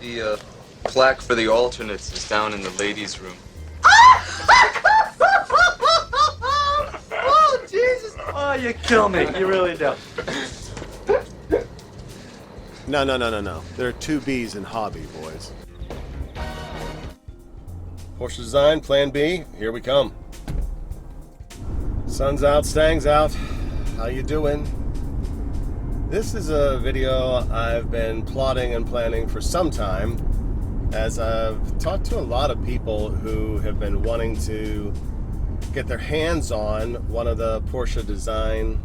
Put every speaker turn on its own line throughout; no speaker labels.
The plaque for the alternates is down in the ladies' room.
Oh, Jesus! Oh, you kill me. You really do.
No. There are two B's in hobby, boys. Porsche Design, Plan B, here we come. Sun's out, Stang's out. How you doing? This is a video I've been plotting and planning for some time, as I've talked to a lot of people who have been wanting to get their hands on one of the Porsche Design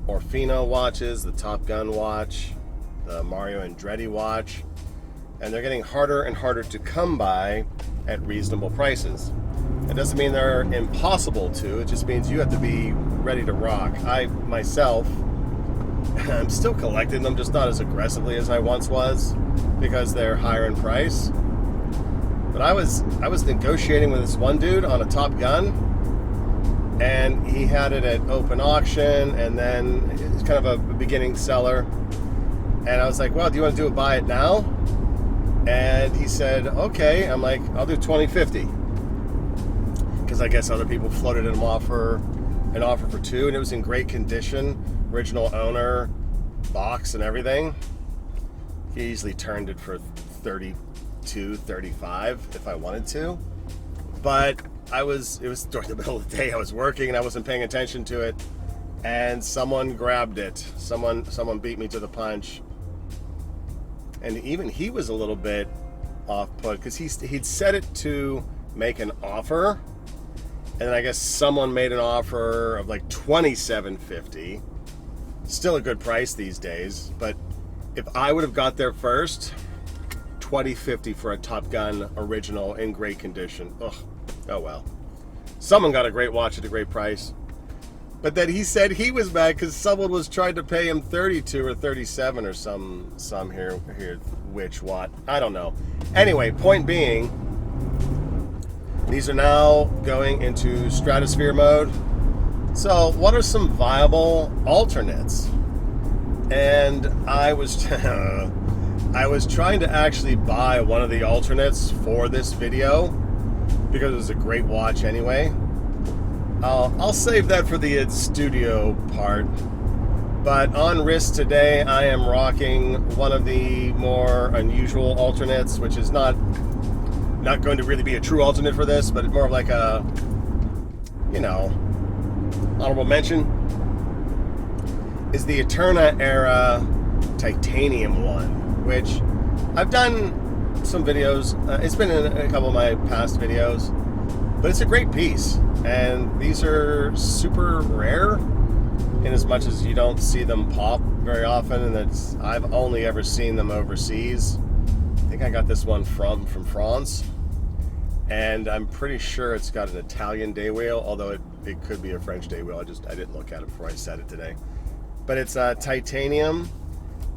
Orfino watches, the Top Gun watch, the Mario Andretti watch, and they're getting harder and harder to come by at reasonable prices. It doesn't mean they're impossible to, it just means you have to be ready to rock. I myself, I'm still collecting them, just not as aggressively as I once was, because they're higher in price. But I was negotiating with this one dude on a Top Gun, and he had it at open auction, and then it's kind of a beginning seller. And I was like, well, do you want to do a buy it now? And he said, okay. I'm like, I'll do $20.50. Because I guess other people floated an offer for two, and it was in great condition, original owner, box and everything. He easily turned it for $32, $35 if I wanted to. But it was during the middle of the day. I was working and I wasn't paying attention to it, and someone grabbed it. Someone beat me to the punch. And even he was a little bit off put, because he'd set it to make an offer, and then I guess someone made an offer of like $27.50. Still a good price these days, but if I would have got there first, $20.50 for a Top Gun original in great condition. Ugh. Oh well. Someone got a great watch at a great price. But then he said he was mad because someone was trying to pay him $32 or $37 or some here which what, I don't know. Anyway, point being, these are now going into stratosphere mode. So what are some viable alternates? And I was I was trying to actually buy one of the alternates for this video because it was a great watch anyway. I'll save that for the studio part, but on wrist today I am rocking one of the more unusual alternates, which is not going to really be a true alternate for this, but it's more of like a, honorable mention, is the Eterna era titanium one, which I've done some videos. It's been in a couple of my past videos, but it's a great piece. And these are super rare, in as much as you don't see them pop very often, and I've only ever seen them overseas. I think I got this one from France, and I'm pretty sure it's got an Italian day wheel, although it could be a French day wheel. I didn't look at it before I said it today. But it's titanium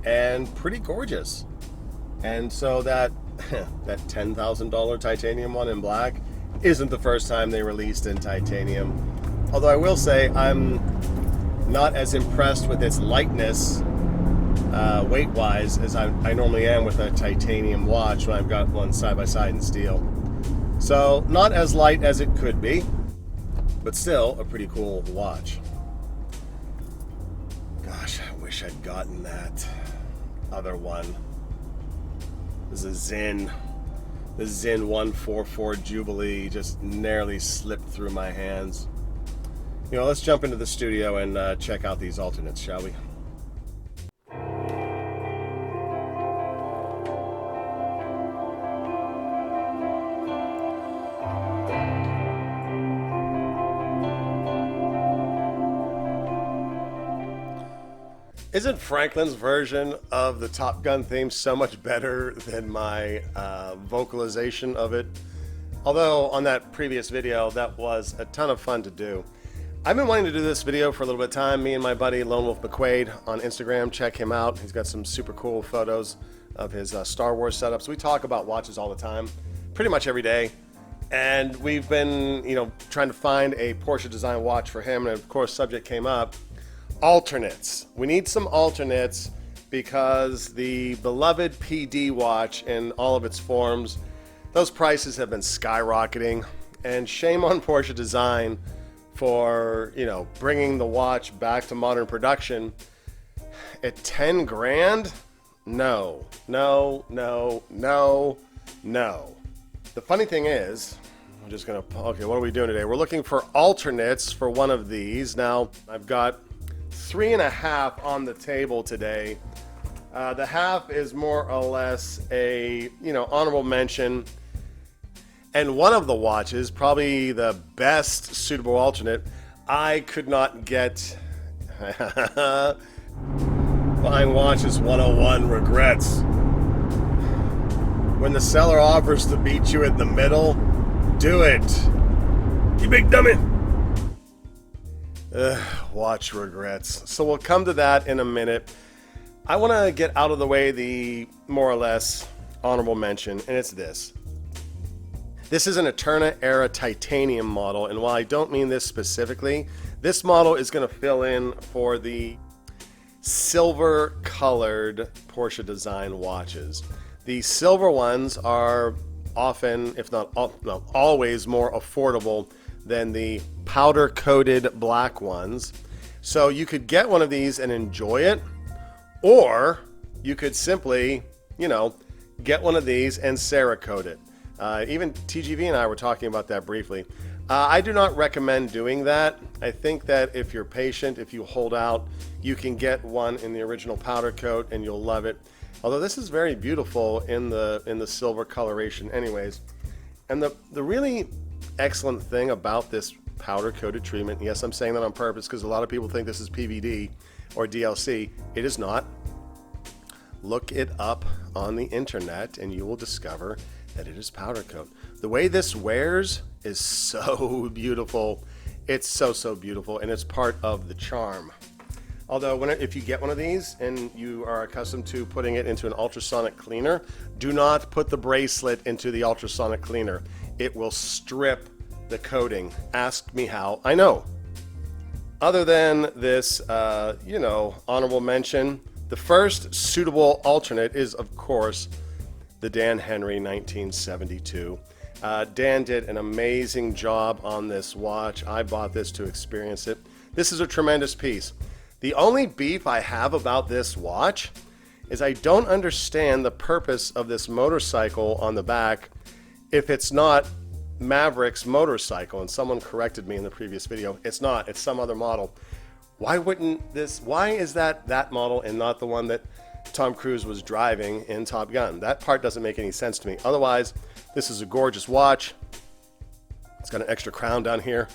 and pretty gorgeous. And so that that $10,000 titanium one in black isn't the first time they released in titanium. Although I will say I'm not as impressed with its lightness weight-wise as I normally am with a titanium watch when I've got one side-by-side in steel. So not as light as it could be, but still a pretty cool watch. Gosh, I wish I'd gotten that other one. There's a Zin. The Zin 144 Jubilee just narrowly slipped through my hands. Let's jump into the studio and check out these alternates, shall we? Isn't Franklin's version of the Top Gun theme so much better than my vocalization of it? Although on that previous video, that was a ton of fun to do. I've been wanting to do this video for a little bit of time. Me and my buddy Lone Wolf McQuaid on Instagram, check him out. He's got some super cool photos of his Star Wars setups. We talk about watches all the time, pretty much every day. And we've been, trying to find a Porsche Design watch for him. And of course, subject came up. Alternates. We need some alternates because the beloved PD watch in all of its forms, those prices have been skyrocketing, and shame on Porsche Design for, bringing the watch back to modern production at 10 grand. No. The funny thing is, I'm just gonna, okay, what are we doing today? We're looking for alternates for one of these. Now, I've got 3.5 on the table today. The half is more or less a, honorable mention. And one of the watches, probably the best suitable alternate, I could not get. Buying watches 101 regrets. When the seller offers to beat you in the middle, do it. You big dummy. Watch regrets. So we'll come to that in a minute. I want to get out of the way the more or less honorable mention, and it's this. This is an Eterna era titanium model, and while I don't mean this specifically, this model is going to fill in for the silver colored Porsche Design watches. The silver ones are often, if not always, more affordable than the powder coated black ones. So you could get one of these and enjoy it, or you could simply, get one of these and Cerakote it. Even TGV and I were talking about that briefly. I do not recommend doing that. I think that if you're patient, if you hold out, you can get one in the original powder coat and you'll love it. Although this is very beautiful in the silver coloration anyways. And the really excellent thing about this powder coated treatment, yes, I'm saying that on purpose because a lot of people think this is PVD or DLC. It is not. Look it up on the internet and you will discover that it is powder coat. The way this wears is so beautiful. It's so beautiful, and it's part of the charm. Although if you get one of these and you are accustomed to putting it into an ultrasonic cleaner, do not put the bracelet into the ultrasonic cleaner. It will strip the coating. Ask me how. I know. Other than this, honorable mention, the first suitable alternate is, of course, the Dan Henry 1972. Dan did an amazing job on this watch. I bought this to experience it. This is a tremendous piece. The only beef I have about this watch is I don't understand the purpose of this motorcycle on the back if it's not Maverick's motorcycle, and someone corrected me in the previous video. It's not, it's some other model. Why is that model and not the one that Tom Cruise was driving in Top Gun? That part doesn't make any sense to me. Otherwise, this is a gorgeous watch. It's got an extra crown down here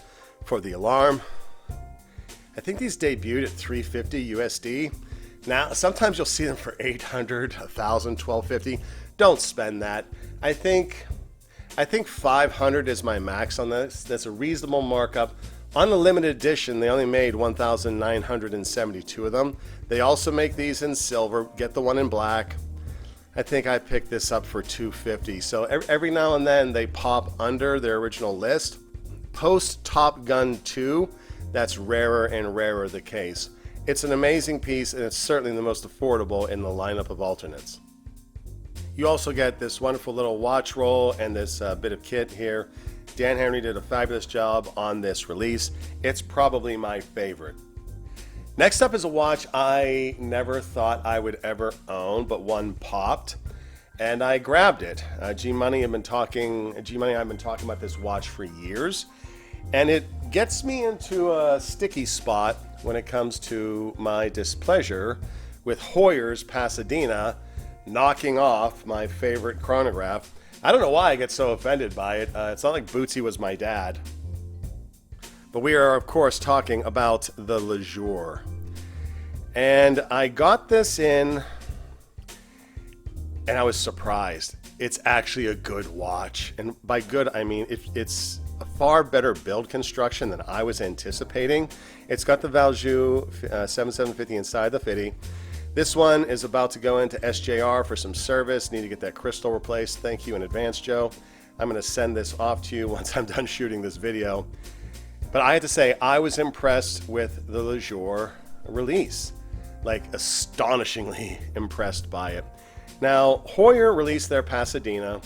for the alarm. I think these debuted at $350 USD. Now, sometimes you'll see them for $800, $1,000, $1,250. Don't spend that. I think $500 is my max on this. That's a reasonable markup. On the limited edition, they only made 1,972 of them. They also make these in silver. Get the one in black. I think I picked this up for $250. So every now and then they pop under their original list. Post Top Gun 2, that's rarer and rarer the case. It's an amazing piece, and it's certainly the most affordable in the lineup of alternates. You also get this wonderful little watch roll and this bit of kit here. Dan Henry did a fabulous job on this release. It's probably my favorite. Next up is a watch I never thought I would ever own, but one popped, and I grabbed it. G-Money and I have been talking about this watch for years, and it gets me into a sticky spot when it comes to my displeasure with Heuer's Pasadena knocking off my favorite chronograph. I don't know why I get so offended by it. It's not like Butzi was my dad. But we are, of course, talking about the Le Jour. And I got this in, and I was surprised. It's actually a good watch. And by good, I mean it's a far better build construction than I was anticipating. It's got the Valjoux 7750 inside the fitty. This one is about to go into SJR for some service. Need to get that crystal replaced. Thank you in advance, Joe. I'm going to send this off to you once I'm done shooting this video. But I have to say, I was impressed with the Le Jour release. like astonishingly impressed by it. Now, Heuer released their Pasadena,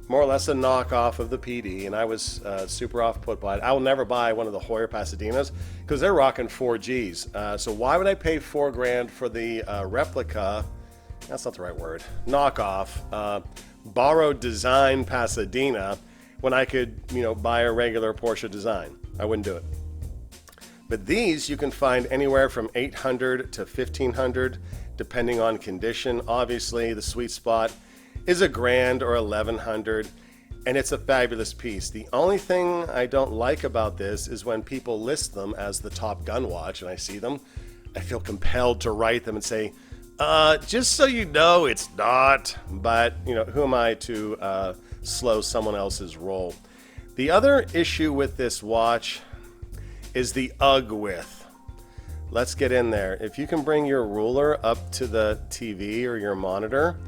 more or less a knockoff of the PD, and I was super off-put by it. I will never buy one of the Heuer Pasadenas because they're rocking 4Gs. So why would I pay $4,000 for the replica? That's not the right word. Knockoff, borrowed design Pasadena when I could, buy a regular Porsche Design. I wouldn't do it. But these you can find anywhere from $800 to $1,500, depending on condition. Obviously, the sweet spot is $1,000 or $1,100, and it's a fabulous piece. The only thing I don't like about this is when people list them as the Top Gun watch, and I see them, I feel compelled to write them and say, just so you know, it's not. But, who am I to slow someone else's roll? The other issue with this watch is the UGG width. Let's get in there. If you can bring your ruler up to the TV or your monitor,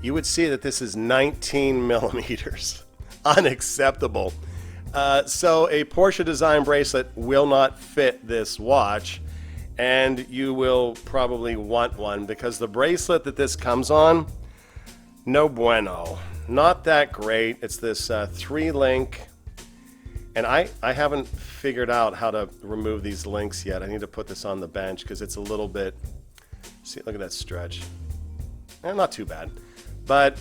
you would see that this is 19 millimeters. Unacceptable. So a Porsche Design bracelet will not fit this watch, and you will probably want one because the bracelet that this comes on, no bueno. Not that great. It's this 3-link, and I haven't figured out how to remove these links yet. I need to put this on the bench because it's a little bit, see, look at that stretch. Not too bad, but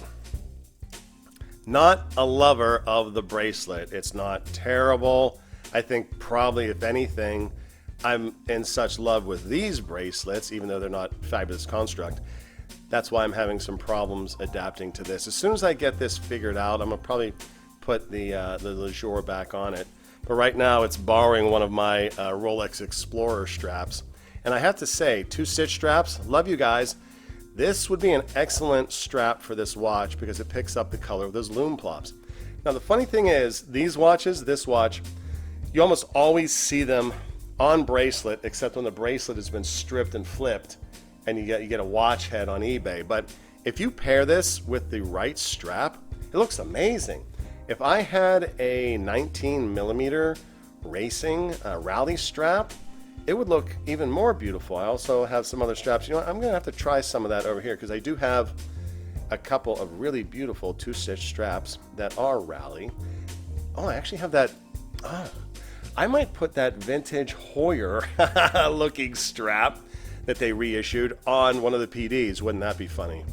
not a lover of the bracelet. It's not terrible. I think probably, if anything, I'm in such love with these bracelets, even though they're not fabulous construct. That's why I'm having some problems adapting to this. As soon as I get this figured out, I'm gonna probably put the Lejour back on it. But right now it's borrowing one of my Rolex Explorer straps. And I have to say, 2-stitch straps, love you guys. This would be an excellent strap for this watch because it picks up the color of those loom plops. Now the funny thing is, these watches, this watch, you almost always see them on bracelet, except when the bracelet has been stripped and flipped and you get a watch head on eBay. But if you pair this with the right strap, it looks amazing. If I had a 19 millimeter racing rally strap, it would look even more beautiful. I also have some other straps. You know what? I'm gonna have to try some of that over here because I do have a couple of really beautiful 2-stitch straps that are rally. Oh, I actually have that. Oh, I might put that vintage Heuer looking strap that they reissued on one of the PDs. Wouldn't that be funny?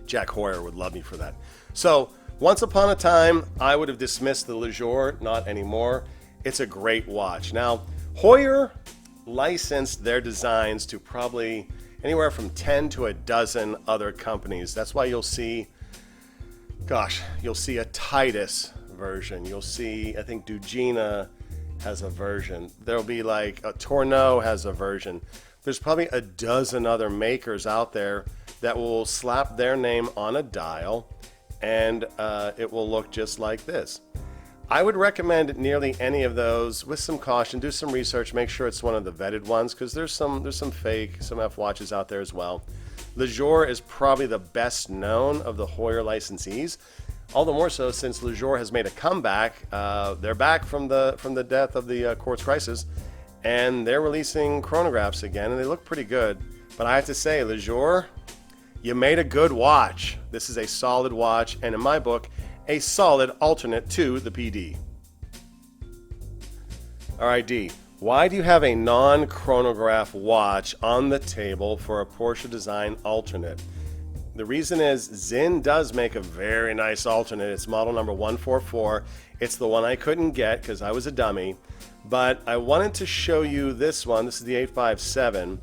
Jack Heuer would love me for that. So once upon a time, I would have dismissed the Lejour. Not anymore. It's a great watch. Now, Heuer licensed their designs to probably anywhere from 10 to a dozen other companies. That's why you'll see, you'll see a Titus version. You'll see, I think Dugina has a version. There'll be like a Tourneau has a version. There's probably a dozen other makers out there that will slap their name on a dial and it will look just like this. I would recommend nearly any of those with some caution. Do some research, make sure it's one of the vetted ones because there's some fake, some F watches out there as well. Lejour is probably the best known of the Heuer licensees. All the more so since Lejour has made a comeback. They're back from the death of the quartz crisis, and they're releasing chronographs again, and they look pretty good. But I have to say, Lejour, you made a good watch. This is a solid watch, and in my book, a solid alternate to the PD. All right, D, why do you have a non-chronograph watch on the table for a Porsche Design alternate? The reason is Zinn does make a very nice alternate. It's model number 144. It's the one I couldn't get because I was a dummy, but I wanted to show you this one. This is the 857,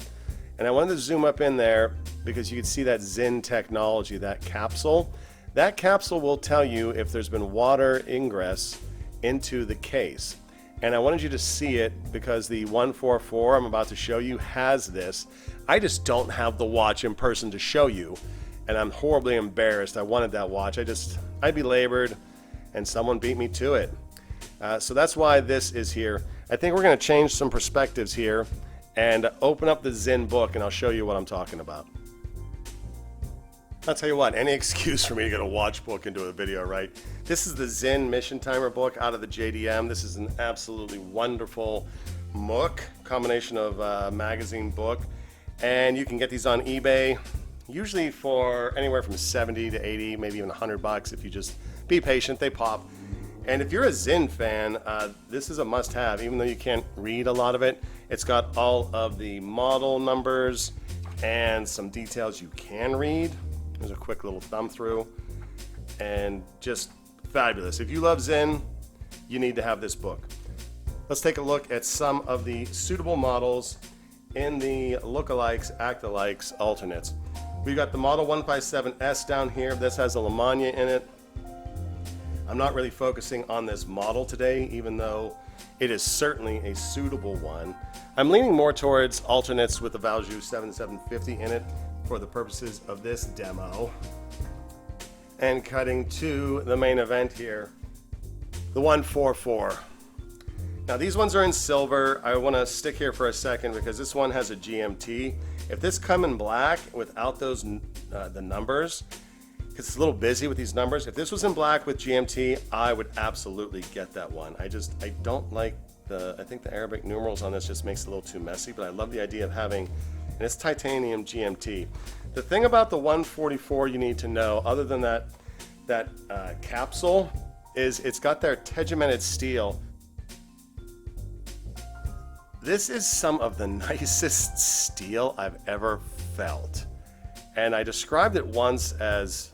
and I wanted to zoom up in there because you can see that Zinn technology, that capsule. That capsule will tell you if there's been water ingress into the case. And I wanted you to see it because the 144 I'm about to show you has this. I just don't have the watch in person to show you, and I'm horribly embarrassed. I wanted that watch. I belabored, and someone beat me to it. So that's why this is here. I think we're going to change some perspectives here and open up the Zinn book, and I'll show you what I'm talking about. I'll tell you what, any excuse for me to get a watch book into a video, right? This is the Zinn Mission Timer book out of the JDM. This is an absolutely wonderful book, combination of magazine book And you can get these on eBay, usually for anywhere from 70 to 80, maybe even $100 if you just be patient, they pop. And if you're a Zinn fan, this is a must-have, even though you can't read a lot of it. It's got all of the model numbers and some details you can read. There's a quick little thumb through, and just fabulous. If you love Zinn, you need to have this book. Let's take a look at some of the suitable models in the lookalikes, act-alikes, alternates. We've got the model 157S down here. This has a Lemania in it. I'm not really focusing on this model today, even though it is certainly a suitable one. I'm leaning more towards alternates with the Valjoux 7750 in it for the purposes of this demo. And cutting to the main event here, the 144. Now these ones are in silver. I want to stick here for a second because this one has a GMT. If this come in black without those the numbers, because it's a little busy with these numbers, if this was in black with GMT, I would absolutely get that one. I don't like I think the Arabic numerals on this just makes it a little too messy, but I love the idea of having, and it's titanium GMT. The thing about the 144 you need to know, other than that capsule, is it's got their tegimented steel. This is some of the nicest steel I've ever felt. And I described it once as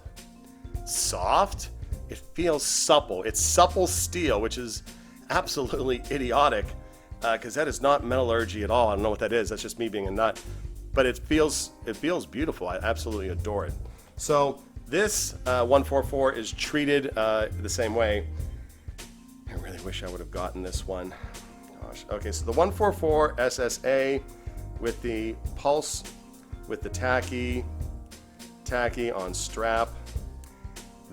soft. It feels supple. It's supple steel, which is absolutely idiotic because that is not metallurgy at all. I don't know what that is. That's just me being a nut. But it feels beautiful. I absolutely adore it. So this 144 is treated the same way. I really wish I would have gotten this one. Gosh. Okay, so the 144 SSA with the pulse, with the tacky on strap.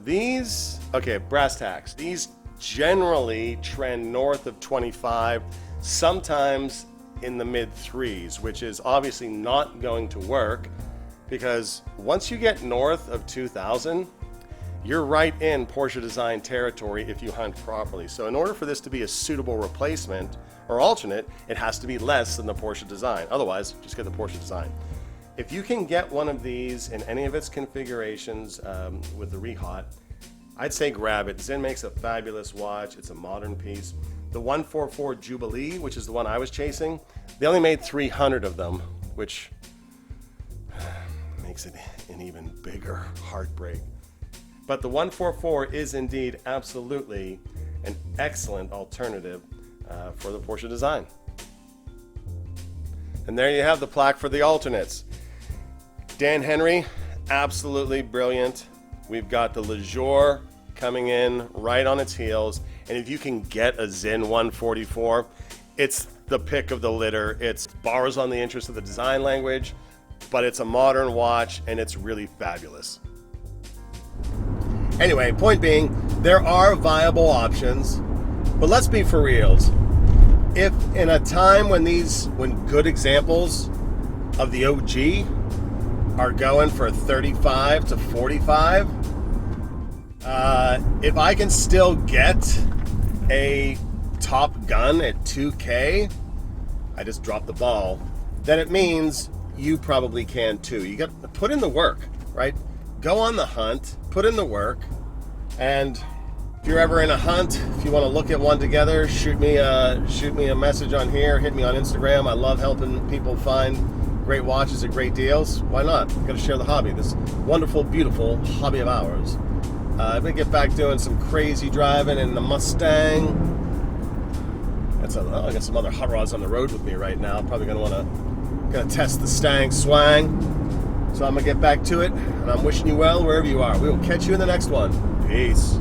These, okay, brass tacks. These generally trend north of 25, sometimes in the mid 3s, which is obviously not going to work because once you get north of 2000, you're right in Porsche Design territory if you hunt properly. So in order for this to be a suitable replacement or alternate, it has to be less than the Porsche Design. Otherwise, just get the Porsche Design. If you can get one of these in any of its configurations with the Rehot, I'd say grab it. Zinn makes a fabulous watch. It's a modern piece. The 144 Jubilee, which is the one I was chasing, they only made 300 of them, which makes it an even bigger heartbreak. But the 144 is indeed absolutely an excellent alternative for the Porsche Design. And there you have the plaque for the alternates. Dan Henry, absolutely brilliant. We've got the Lejour coming in right on its heels. And if you can get a Zinn 144, it's the pick of the litter. It borrows on the interest of the design language, but it's a modern watch and it's really fabulous. Anyway, point being, there are viable options, but let's be for reals. If in a time when good examples of the OG are going for 35 to 45, if I can still get a Top Gun at 2K, I just dropped the ball, then it means you probably can too. You got to put in the work, right? Go on the hunt, put in the work, and if you're ever in a hunt, if you want to look at one together, shoot me a message on here, hit me on Instagram. I love helping people find great watches at great deals. Why not? Got to share the hobby, this wonderful, beautiful hobby of ours. I'm gonna get back doing some crazy driving in the Mustang. I got some other hot rods on the road with me right now. I'm probably gonna test the Stang swang. So I'm gonna get back to it, and I'm wishing you well wherever you are. We will catch you in the next one. Peace.